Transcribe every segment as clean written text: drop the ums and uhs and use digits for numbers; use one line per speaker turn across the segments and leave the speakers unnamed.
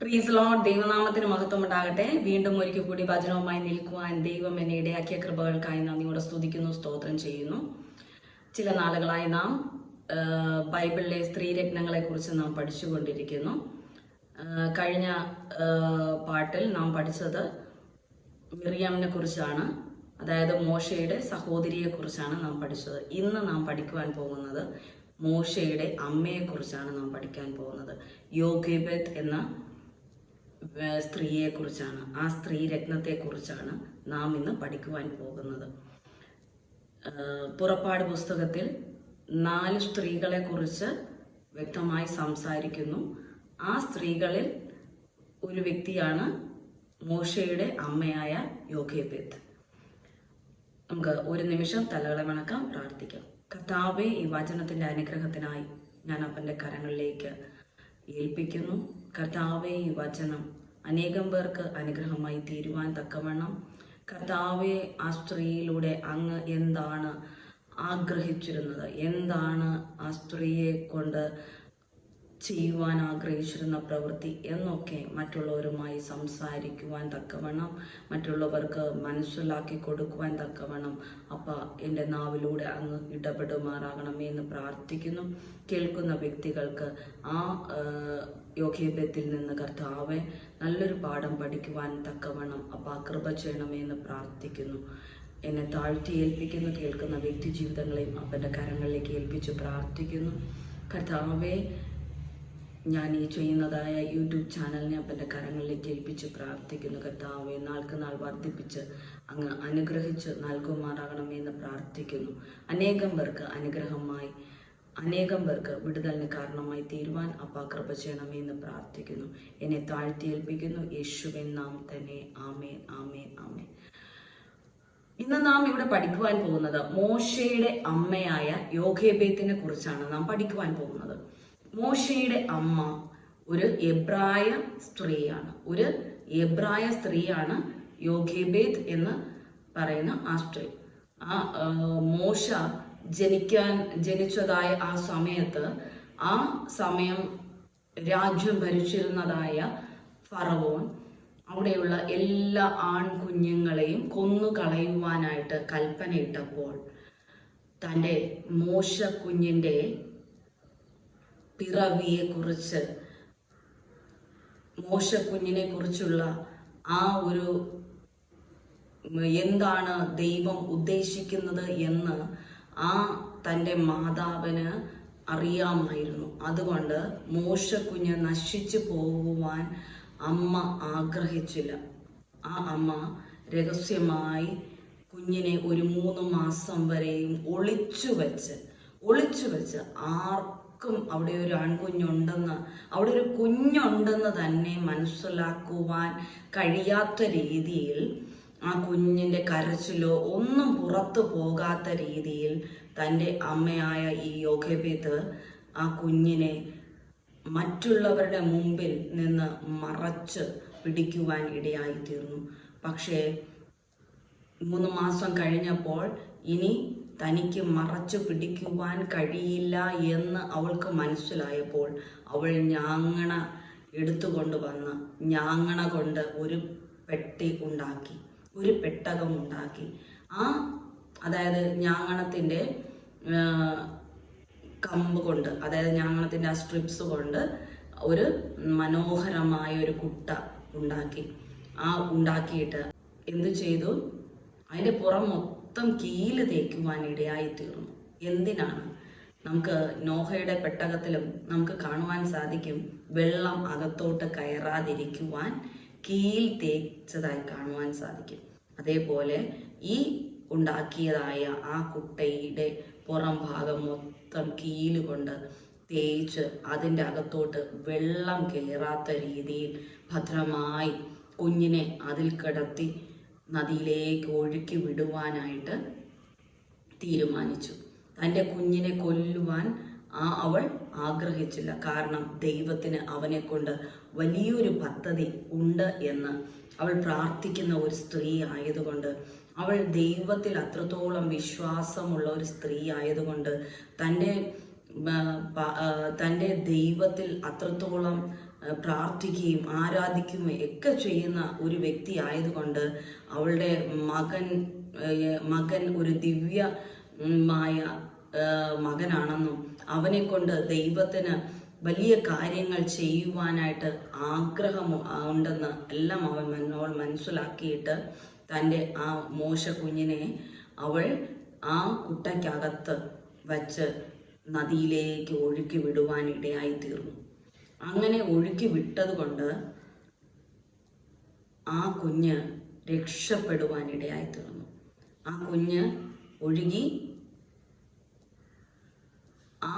പ്രീസ് Lord. ദൈവനാമത്തിന് മഹത്വം ഉണ്ടാകട്ടെ. വീണ്ടും ഒരിക്കൽ കൂടി വചനവുമായി നിൽക്കുവാൻ ദൈവം എന്നെ ഇടയാക്കിയ കൃപകൾക്കായി നന്ദിയോടെ സ്തുതിക്കുന്നു, സ്തോത്രം ചെയ്യുന്നു. ചില നാളുകളായി നാം ബൈബിളിലെ സ്ത്രീരത്നങ്ങളെ കുറിച്ച് നാം പഠിച്ചുകൊണ്ടിരിക്കുന്നു. കഴിഞ്ഞ പാട്ടിൽ നാം പഠിച്ചത് മിറിയാമിനെ കുറിച്ചാണ്, അതായത് മോശയുടെ സഹോദരിയെ കുറിച്ചാണ് നാം പഠിച്ചത്. ഇന്ന് നാം പഠിക്കുവാൻ പോകുന്നത് മോശയുടെ അമ്മയെക്കുറിച്ചാണ് നാം പഠിക്കാൻ പോകുന്നത്. യോഖേബെത്ത് എന്ന സ്ത്രീയെ കുറിച്ചാണ്, ആ സ്ത്രീ രത്നത്തെക്കുറിച്ചാണ് നാം ഇന്ന് പഠിക്കുവാൻ പോകുന്നത്. പുറപ്പാട് പുസ്തകത്തിൽ 4 സ്ത്രീകളെ കുറിച്ച് വ്യക്തമായി സംസാരിക്കുന്നു. ആ സ്ത്രീകളിൽ ഒരു വ്യക്തിയാണ് മോശയുടെ അമ്മയായ യോഖേബെത്ത്. നമുക്ക് ഒരു നിമിഷം തലകളെ വണക്കാം, പ്രാർത്ഥിക്കാം. കർത്താവേ, ഈ വചനത്തിൻ്റെ അനുഗ്രഹത്തിനായി ഞാൻ അവൻ്റെ കരങ്ങളിലേക്ക് ഏൽപ്പിക്കുന്നു. കർത്താവേ, ഈ വചനം അനേകം പേർക്ക് അനുഗ്രഹമായി തീരുവാൻ തക്കവണ്ണം കർത്താവേ, ആ സ്ത്രീയിലൂടെ അങ്ങ് എന്താണ് ആഗ്രഹിച്ചിരുന്നത്, എന്താണ് ആ സ്ത്രീയെ കൊണ്ട് ചെയ്യുവാൻ ആഗ്രഹിച്ചിരുന്ന പ്രവൃത്തി എന്നൊക്കെ മറ്റുള്ളവരുമായി സംസാരിക്കുവാൻ തക്കവണ്ണം, മറ്റുള്ളവർക്ക് മനസ്സിലാക്കി കൊടുക്കുവാൻ തക്കവണ്ണം എൻ്റെ നാവിലൂടെ അങ്ങ് ഇടപെടുമാറാകണമേ എന്ന് പ്രാർത്ഥിക്കുന്നു. കേൾക്കുന്ന വ്യക്തികൾക്ക് ആ യോഖേബെത്തിൽ നിന്ന് കർത്താവെ നല്ലൊരു പാഠം പഠിക്കുവാൻ തക്കവണ്ണം കൃപ ചെയ്യണമേ എന്ന് പ്രാർത്ഥിക്കുന്നു. എന്നെ താഴ്ത്തി ഏൽപ്പിക്കുന്നു. കേൾക്കുന്ന വ്യക്തി ജീവിതങ്ങളെയും അപ്പൻ്റെ കരങ്ങളിലേക്ക് ഏൽപ്പിച്ച് പ്രാർത്ഥിക്കുന്നു. കർത്താവെ, ഞാൻ ഈ ചെയ്യുന്നതായ യൂട്യൂബ് ചാനലിനെ അപ്പൻ്റെ കരങ്ങളിലേക്ക് ഏൽപ്പിച്ച് പ്രാർത്ഥിക്കുന്നു. കർത്താവെ, നാൾക്ക് നാൾ വർദ്ധിപ്പിച്ച് അങ്ങ് അനുഗ്രഹിച്ച് നൽകുമാറാകണമേ എന്ന് പ്രാർത്ഥിക്കുന്നു. അനേകം പേർക്ക് അനുഗ്രഹമായി, അനേകം പേർക്ക് വിടുതലിന് കാരണമായി തീരുവാൻ കൃപ ചെയ്യണമേ എന്ന് പ്രാർത്ഥിക്കുന്നു. എന്നെ താഴ്ത്തി ഏൽപ്പിക്കുന്നു. യേശുവിൻ നാമത്തിൽ തന്നെ. ആമേൻ, ആമേൻ, ആമേൻ. ഇന്ന് നാം ഇവിടെ പഠിക്കുവാൻ പോകുന്നത് മോശയുടെ അമ്മയായ യോഖേബെത്തിനെ കുറിച്ചാണ് നാം പഠിക്കുവാൻ പോകുന്നത്. മോശയുടെ അമ്മ ഒരു എബ്രായ സ്ത്രീയാണ്. ഒരു എബ്രായ സ്ത്രീയാണ് യോഖേബെത്ത് എന്ന് പറയുന്ന ആ സ്ത്രീ. മോശ ജനിച്ചതായ ആ സമയം രാജ്യം ഭരിച്ചിരുന്നതായ ഫറവോൻ അവിടെയുള്ള എല്ലാ ആൺകുഞ്ഞുങ്ങളെയും കൊന്നുകളയുവാനായിട്ട് കൽപ്പനയിട്ടപ്പോൾ തൻ്റെ മോശ കുഞ്ഞിൻ്റെ പിറവിയെക്കുറിച്ച്, മോശക്കുഞ്ഞിനെ കുറിച്ചുള്ള ആ ഒരു എന്താണ് ദൈവം ഉദ്ദേശിക്കുന്നത് എന്ന് തൻ്റെ മാതാവിന് അറിയാമായിരുന്നു. അതുകൊണ്ട് മോശക്കുഞ്ഞ് നശിച്ചു പോകുവാൻ അമ്മ ആഗ്രഹിച്ചില്ല. ആ അമ്മ രഹസ്യമായി കുഞ്ഞിനെ ഒരു 3 മാസം വരെയും ഒളിച്ചു വെച്ച് ആർക്കും അവിടെ ഒരു ആൺകുഞ്ഞുണ്ടെന്ന്, അവിടെ ഒരു കുഞ്ഞുണ്ടെന്ന് തന്നെ മനസ്സിലാക്കുവാൻ കഴിയാത്ത രീതിയിൽ, ആ കുഞ്ഞിൻ്റെ കരച്ചിലോ ഒന്നും പുറത്തു പോകാത്ത രീതിയിൽ തൻ്റെ അമ്മയായ ഈ യോഖേബെത്ത് ആ കുഞ്ഞിനെ മറ്റുള്ളവരുടെ മുമ്പിൽ നിന്ന് മറച്ച് പിടിക്കുവാൻ ഇടയായിത്തീർന്നു. പക്ഷേ 3 മാസം കഴിഞ്ഞപ്പോൾ ഇനി തനിക്ക് മറച്ചു പിടിക്കുവാൻ കഴിയില്ല എന്ന് അവൾക്ക് മനസ്സിലായപ്പോൾ അവൾ ഞാങ്ങണ എടുത്തുകൊണ്ട് വന്ന് ഞാങ്ങണ കൊണ്ട് ഒരു പെട്ടി ഉണ്ടാക്കി, ഒരു പെട്ടകം ഉണ്ടാക്കി. അതായത് ഞാങ്ങണത്തിൻ്റെ കമ്പ് കൊണ്ട്, അതായത് ഞാങ്ങണത്തിൻ്റെ ആ സ്ട്രിപ്സ് കൊണ്ട് ഒരു മനോഹരമായ ഒരു കുട്ട ഉണ്ടാക്കിയിട്ട് എന്തു ചെയ്തു? അതിൻ്റെ പുറം മൊത്തം കീല് തേക്കുവാൻ ഇടയായിത്തീർന്നു. എന്തിനാണ്? നമുക്ക് നോഹയുടെ പെട്ടകത്തിലും നമുക്ക് കാണുവാൻ സാധിക്കും, വെള്ളം അകത്തോട്ട് കയറാതിരിക്കുവാൻ കീൽ തേച്ചതായി കാണുവാൻ സാധിക്കും. അതേപോലെ ഈ ഉണ്ടാക്കിയതായ ആ കുട്ടയുടെ പുറം ഭാഗം മൊത്തം കീലുകൊണ്ട് തേച്ച് അതിൻ്റെ അകത്തോട്ട് വെള്ളം കയറാത്ത രീതിയിൽ ഭദ്രമായി കുഞ്ഞിനെ അതിൽ കിടത്തി നദിയിലേക്ക് ഒഴുക്കി വിടുവാനായിട്ട് തീരുമാനിച്ചു. തൻ്റെ കുഞ്ഞിനെ കൊല്ലുവാൻ അവൾ ആഗ്രഹിച്ചില്ല. കാരണം ദൈവത്തിന് അവനെ കൊണ്ട് വലിയൊരു പദ്ധതി ഉണ്ട് എന്ന് അവൾ പ്രാർത്ഥിക്കുന്ന ഒരു സ്ത്രീ ആയതുകൊണ്ട്, അവൾ ദൈവത്തിൽ അത്രത്തോളം വിശ്വാസമുള്ള ഒരു സ്ത്രീ ആയതുകൊണ്ട്, തൻ്റെ ദൈവത്തിൽ അത്രത്തോളം പ്രാർത്ഥിക്കുകയും ആരാധിക്കുകയും ഒക്കെ ചെയ്യുന്ന ഒരു വ്യക്തി ആയതുകൊണ്ട് അവളുടെ മകൻ ഒരു ദിവ്യമായ മകനാണെന്നും അവനെ കൊണ്ട് ദൈവത്തിന് വലിയ കാര്യങ്ങൾ ചെയ്യുവാനായിട്ട് ആഗ്രഹം ഉണ്ടെന്ന് എല്ലാം അവൾ മനസ്സിലാക്കിയിട്ട് തൻ്റെ ആ മോശ കുഞ്ഞിനെ അവൾ ആ കുട്ടയ്ക്കകത്ത് വച്ച് നദിയിലേക്ക് ഒഴുക്കി വിടുവാൻ ഇടയായി തീർന്നു. അങ്ങനെ ഒഴുക്കി വിട്ടത് കൊണ്ട് ആ കുഞ്ഞ് രക്ഷപ്പെടുവാൻ ഇടയായി തീർന്നു. ആ കുഞ്ഞ് ഒഴുകി ആ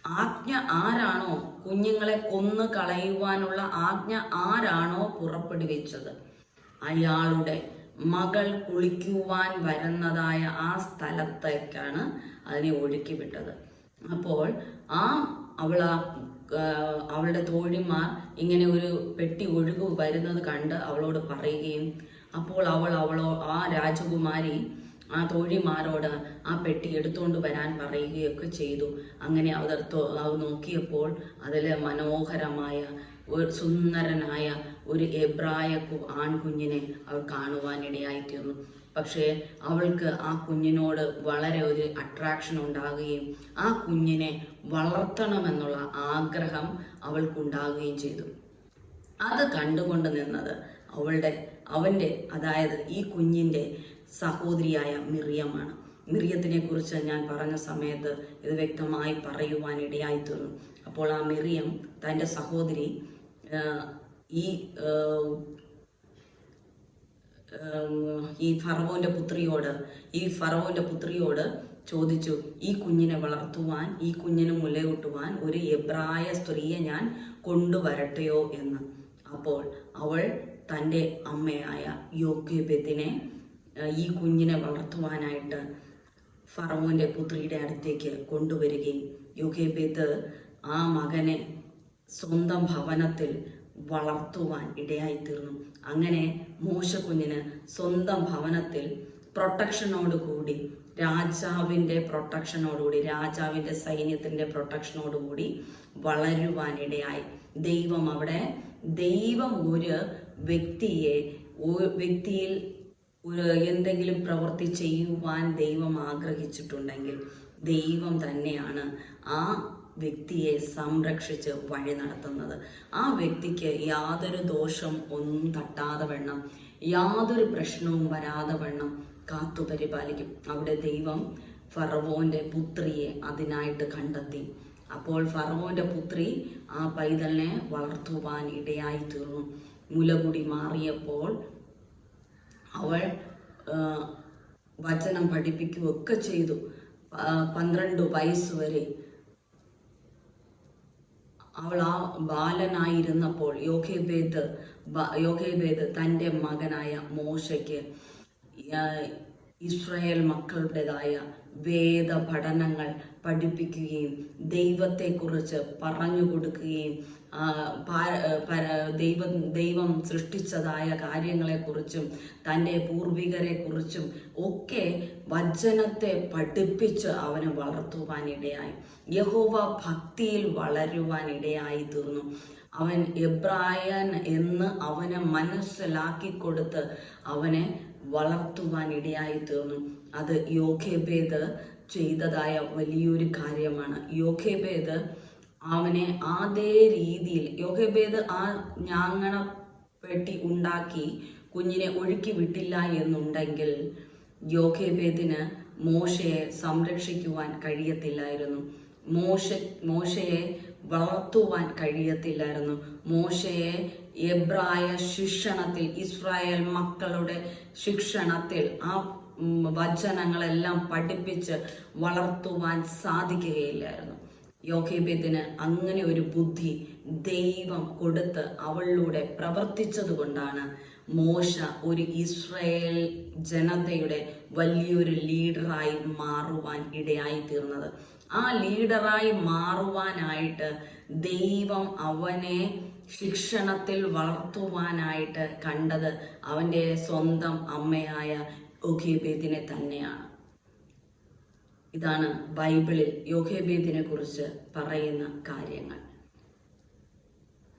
ആജ്ഞ ആരാണോ കുഞ്ഞുങ്ങളെ കൊന്നു കളയുവാനുള്ള ആജ്ഞ ആരാണോ പുറപ്പെടുവിച്ചത് അയാളുടെ മകൾ കുളിക്കുവാൻ വരുന്നതായ ആ സ്ഥലത്തേക്കാണ് അതിനെ ഒഴുക്കി വിട്ടത്. അപ്പോൾ അവളുടെ തോഴിമാർ ഇങ്ങനെ ഒരു പെട്ടി ഒഴുകു വരുന്നത് കണ്ട് അവളോട് പറയുകയും, അപ്പോൾ ആ രാജകുമാരി ആ തോഴിമാരോട് ആ പെട്ടി എടുത്തുകൊണ്ട് വരാൻ പറയുകയൊക്കെ ചെയ്തു. അങ്ങനെ അത് നോക്കിയപ്പോൾ അതിൽ മനോഹരമായ ഒരു സുന്ദരനായ ഒരു എബ്രായ ആൺകുഞ്ഞിനെ അവൾ കാണുവാനിടയായിത്തീർന്നു. പക്ഷേ അവൾക്ക് ആ കുഞ്ഞിനോട് വളരെ ഒരു അട്രാക്ഷൻ ഉണ്ടാകുകയും ആ കുഞ്ഞിനെ വളർത്തണമെന്നുള്ള ആഗ്രഹം അവൾക്കുണ്ടാകുകയും ചെയ്തു. അത് കണ്ടുകൊണ്ട് നിന്നത് അവൻ്റെ അതായത് ഈ കുഞ്ഞിൻ്റെ സഹോദരിയായ മിറിയമാണ്. മിറിയത്തിനെ കുറിച്ച് ഞാൻ പറഞ്ഞ സമയത്ത് ഇത് വ്യക്തമായി പറയുവാൻ ഇടയായിത്തീർന്നു. അപ്പോൾ ആ മിറിയം തൻ്റെ സഹോദരി ഈ ഫറവോന്റെ പുത്രിയോട് ചോദിച്ചു, ഈ കുഞ്ഞിനെ വളർത്തുവാൻ, ഈ കുഞ്ഞിന് മുലയൂട്ടുവാൻ ഒരു എബ്രായ സ്ത്രീയെ ഞാൻ കൊണ്ടുവരട്ടെയോ എന്ന്. അപ്പോൾ അവൾ തൻ്റെ അമ്മയായ യോക്കേബെത്തിനെ ഈ കുഞ്ഞിനെ വളർത്തുവാനായിട്ട് ഫറവോന്റെ പുത്രിയുടെ അടുത്തേക്ക് കൊണ്ടുവരികയും യോക്കേബെത്ത് ആ മകനെ സ്വന്തം ഭവനത്തിൽ വളർത്തുവാൻ ഇടയായിത്തീർന്നു. അങ്ങനെ മോശ കുഞ്ഞിന് സ്വന്തം ഭവനത്തിൽ പ്രൊട്ടക്ഷനോടുകൂടി, രാജാവിൻ്റെ സൈന്യത്തിൻ്റെ പ്രൊട്ടക്ഷനോടുകൂടി വളരുവാൻ ഇടയായി. ദൈവം ഒരു വ്യക്തിയിൽ എന്തെങ്കിലും പ്രവൃത്തി ചെയ്യുവാൻ ദൈവം ആഗ്രഹിച്ചിട്ടുണ്ടെങ്കിൽ ദൈവം തന്നെയാണ് ആ വ്യക്തിയെ സംരക്ഷിച്ച് വഴി നടത്തുന്നത്. ആ വ്യക്തിക്ക് യാതൊരു ദോഷം ഒന്നും തട്ടാതെ വണ്ണം, യാതൊരു പ്രശ്നവും വരാതെ വണ്ണം കാത്തു പരിപാലിക്കും. അവിടെ ദൈവം ഫറവോന്റെ പുത്രിയെ അതിനായിട്ട് കണ്ടെത്തി. അപ്പോൾ ഫറവോന്റെ പുത്രി ആ പൈതലിനെ വളർത്തുവാൻ ഇടയായി തീർന്നു. മുലകുടി മാറിയപ്പോൾ അവൾ വചനം പഠിപ്പിക്കുകയൊക്കെ ചെയ്തു. 12 വയസ്സ് വരെ അവൾ ആ ബാലനായിരുന്നപ്പോൾ യോക്കേബേദ് തൻ്റെ മകനായ മോശയ്ക്ക് ഇസ്രായേൽ മക്കളുടേതായ വേദ പഠനങ്ങൾ പഠിപ്പിക്കുകയും ദൈവത്തെക്കുറിച്ച് പറഞ്ഞു കൊടുക്കുകയും ദൈവം സൃഷ്ടിച്ചതായ കാര്യങ്ങളെക്കുറിച്ചും തൻ്റെ പൂർവികരെക്കുറിച്ചും ഒക്കെ വചനത്തെ പഠിപ്പിച്ച് അവനെ വളർത്തുവാനിടയായി. യഹോവ ഭക്തിയിൽ വളരുവാനിടയായി തീർന്നു. അവൻ എബ്രായൻ എന്ന് അവനെ മനസ്സിലാക്കി കൊടുത്ത് അവനെ വളർത്തുവാനിടയായി തീർന്നു. അത് യോക്കേബേദ് ചെയ്തതായ വലിയൊരു കാര്യമാണ്. യോക്കേബേദ് അവനെ അതേ രീതിയിൽ യോക്കേബേദ് ആ ഞാങ്ങണ പെട്ടി ഉണ്ടാക്കി കുഞ്ഞിനെ ഒഴുക്കി വിട്ടില്ല എന്നുണ്ടെങ്കിൽ യോക്കേബേദിന് മോശയെ സംരക്ഷിക്കുവാൻ കഴിയത്തില്ലായിരുന്നു. മോശയെ വളർത്തുവാൻ കഴിയത്തില്ലായിരുന്നു. മോശയെ എബ്രായ ശിക്ഷണത്തിൽ, ഇസ്രായേൽ മക്കളുടെ ശിക്ഷണത്തിൽ ആ വചനങ്ങളെല്ലാം പഠിപ്പിച്ച് വളർത്തുവാൻ സാധിക്കുകയില്ലായിരുന്നു. യോക്കേബേദിന് അങ്ങനെ ഒരു ബുദ്ധി ദൈവം കൊടുത്ത് അവളിലൂടെ പ്രവർത്തിച്ചത് കൊണ്ടാണ് മോശ ഒരു ഇസ്രായേൽ ജനതയുടെ വലിയൊരു ലീഡറായി മാറുവാൻ ഇടയായി തീർന്നത്. ആ ലീഡറായി മാറുവാനായിട്ട് ദൈവം അവനെ ശിക്ഷണത്തിൽ വളർത്തുവാനായിട്ട് കണ്ടത് അവൻ്റെ സ്വന്തം അമ്മയായ യോക്കേബേദിനെ തന്നെയാണ്. ഇതാണ് ബൈബിളിൽ യോക്കേബേദിനെ കുറിച്ച് പറയുന്ന കാര്യങ്ങൾ.